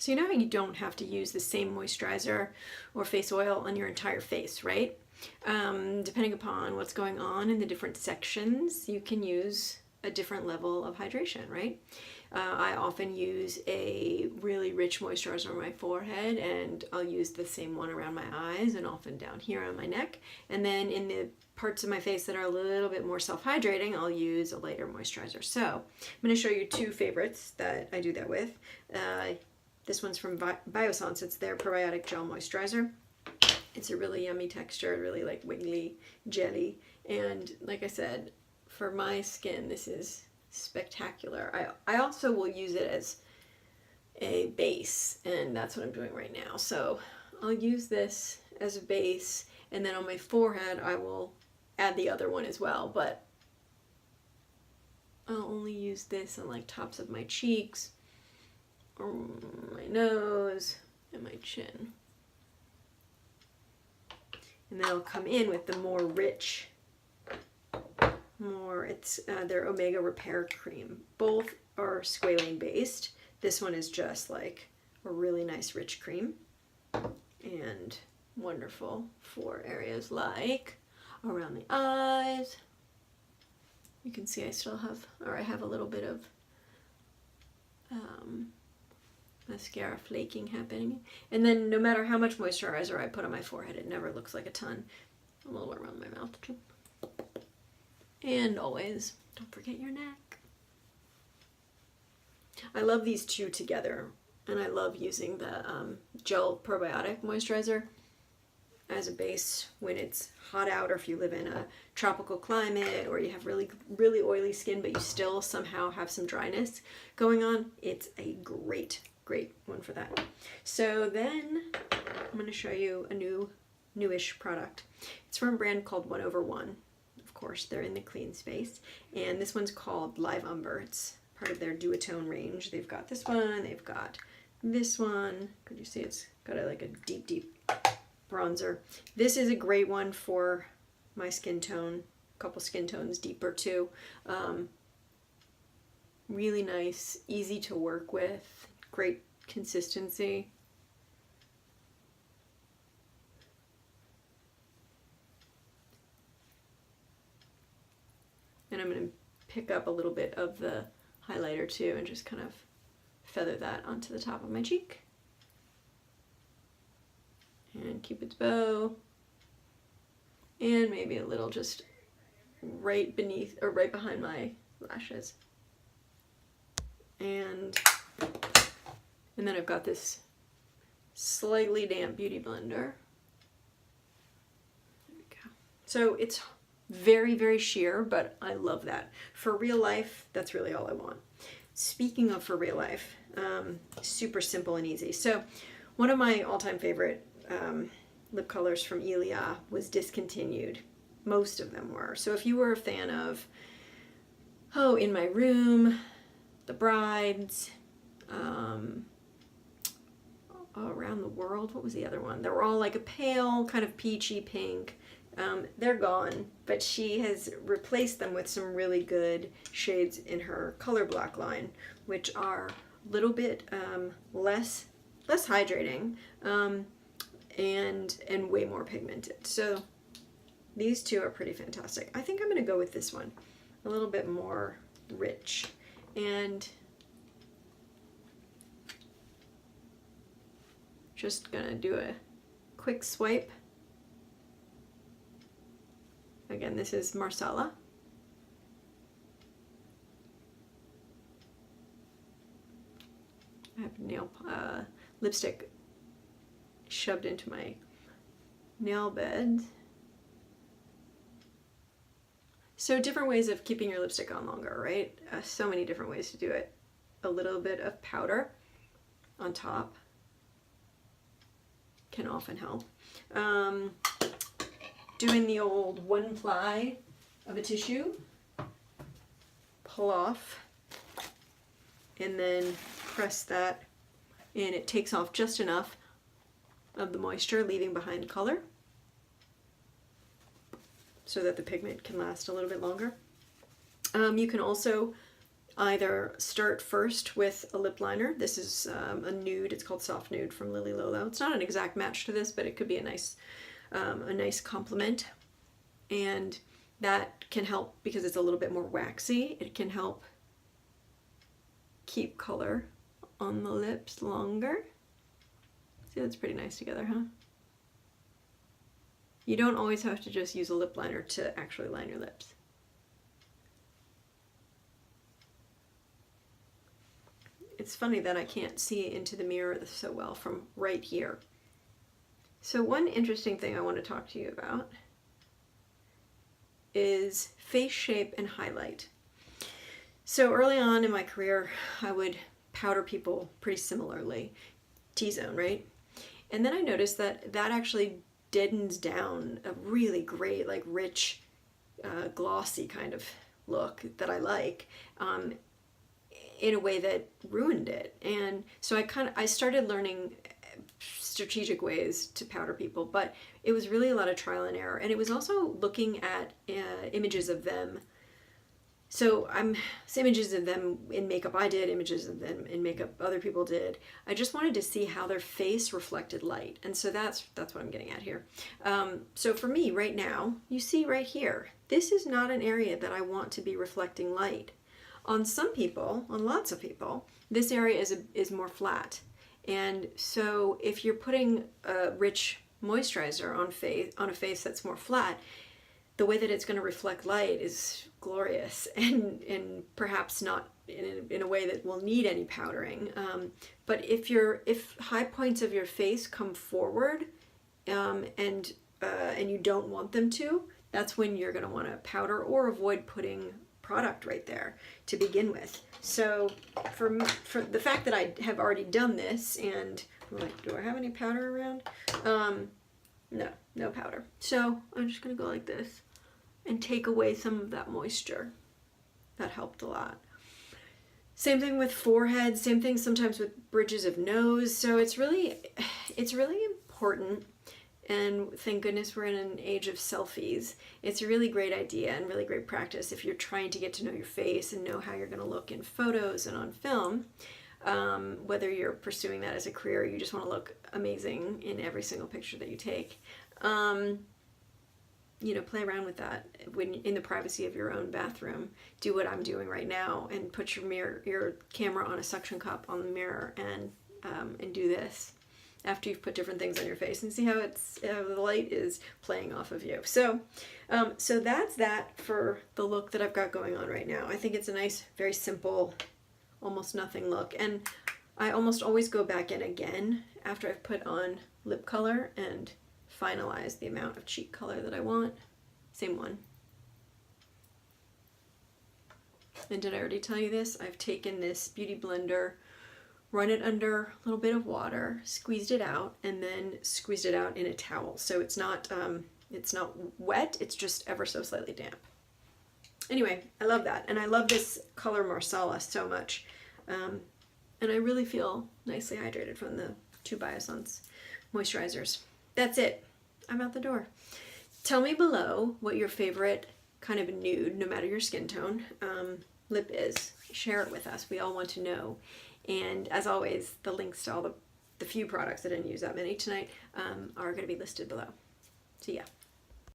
So you know how you don't have to use the same moisturizer or face oil on your entire face, right? Depending upon what's going on in the different sections, you can use a different level of hydration, right? I often use a really rich moisturizer on my forehead, and I'll use the same one around my eyes and often down here on my neck. And then in the parts of my face that are a little bit more self-hydrating, I'll use a lighter moisturizer. So I'm going to show you two favorites that I do that with. This one's from Biossance. It's their probiotic gel moisturizer. It's a really yummy texture, really like wiggly jelly. And like I said, for my skin, this is spectacular. I also will use it as a base, and that's what I'm doing right now. So I'll use this as a base, and then on my forehead I will add the other one as well, but I'll only use this on like tops of my cheeks, or my nose, and my chin. And then I'll come in with the more rich, it's their Omega Repair Cream. Both are squalane based. This one is just like a really nice rich cream and wonderful for areas like around the eyes. You can see I still have, or I have a little bit of mascara flaking happening. And then no matter how much moisturizer I put on my forehead, it never looks like a ton. A little around my mouth too. And always, don't forget your neck. I love these two together, and I love using the gel probiotic moisturizer as a base when it's hot out, or if you live in a tropical climate, or you have really, really oily skin, but you still somehow have some dryness going on. It's a great one for that. So then I'm going to show you a newish product. It's from a brand called 1/1. Of course, they're in the clean space, and this one's called Live Umber. It's part of their Duotone range. They've got this one, they've got this one. Could you see it's got like a deep bronzer. This is a great one for my skin tone, a couple skin tones deeper too. Really nice, easy to work with, great consistency. And I'm going to pick up a little bit of the highlighter too and just kind of feather that onto the top of my cheek. And Cupid's bow. And maybe a little just right beneath, or right behind my lashes. And then I've got this slightly damp beauty blender. There we go. So it's very, very sheer, but I love that. For real life, that's really all I want. Speaking of for real life, super simple and easy. So one of my all-time favorite lip colors from Ilia was discontinued. Most of them were. So if you were a fan of In My Room, The Brides, Around the World, what was the other one? They were all like a pale, kind of peachy pink. They're gone, but she has replaced them with some really good shades in her Color Block line, which are a little bit less hydrating and way more pigmented. So these two are pretty fantastic. I think I'm going to go with this one, a little bit more rich, and just going to do a quick swipe. Again, this is Marsala. I have lipstick shoved into my nail bed. So different ways of keeping your lipstick on longer, right? So many different ways to do it. A little bit of powder on top can often help. Doing the old one ply of a tissue, pull off, and then press that, and it takes off just enough of the moisture, leaving behind color so that the pigment can last a little bit longer. You can also either start first with a lip liner. This is a nude. It's called Soft Nude from Lily Lolo. It's not an exact match to this, but it could be a nice complement. And that can help because it's a little bit more waxy. It can help keep color on the lips longer. See, that's pretty nice together, huh? You don't always have to just use a lip liner to actually line your lips. It's funny that I can't see into the mirror so well from right here. So one interesting thing I want to talk to you about is face shape and highlight. So early on in my career, I would powder people pretty similarly, T-zone, right? And then I noticed that that actually deadens down a really great, like rich, glossy kind of look that I like, in a way that ruined it. And so I started learning strategic ways to powder people, but it was really a lot of trial and error. And it was also looking at images of them. So images of them in makeup I did, images of them in makeup other people did. I just wanted to see how their face reflected light. And so that's what I'm getting at here. So for me right now, you see right here, this is not an area that I want to be reflecting light. On some people, on lots of people, this area is more flat. And so if you're putting a rich moisturizer on a face that's more flat, the way that it's going to reflect light is glorious and perhaps not in a way that will need any powdering. But if high points of your face come forward and you don't want them to, that's when you're going to want to powder or avoid putting product right there to begin with. So for the fact that I have already done this, and I'm like, do I have any powder around? No powder. So I'm just gonna go like this and take away some of that moisture. That helped a lot. Same thing with forehead, same thing sometimes with bridges of nose. So it's really important. And thank goodness we're in an age of selfies. It's a really great idea and really great practice if you're trying to get to know your face and know how you're going to look in photos and on film. Whether you're pursuing that as a career or you just want to look amazing in every single picture that you take. Play around with that when in the privacy of your own bathroom. Do what I'm doing right now and put your camera on a suction cup on the mirror and do this after you've put different things on your face and see how the light is playing off of you. So that's that for the look that I've got going on right now. I think it's a nice, very simple, almost nothing look. And I almost always go back in again after I've put on lip color and finalize the amount of cheek color that I want. Same one. And did I already tell you this? I've taken this Beauty Blender, run it under a little bit of water, squeezed it out, and then squeezed it out in a towel. So it's not wet, it's just ever so slightly damp. Anyway, I love that. And I love this color Marsala so much. And I really feel nicely hydrated from the 2 Biossance moisturizers. That's it. I'm out the door. Tell me below what your favorite kind of nude, no matter your skin tone, lip is. Share it with us. We all want to know. And as always, the links to all the few products, I didn't use that many tonight, are going to be listed below. See ya.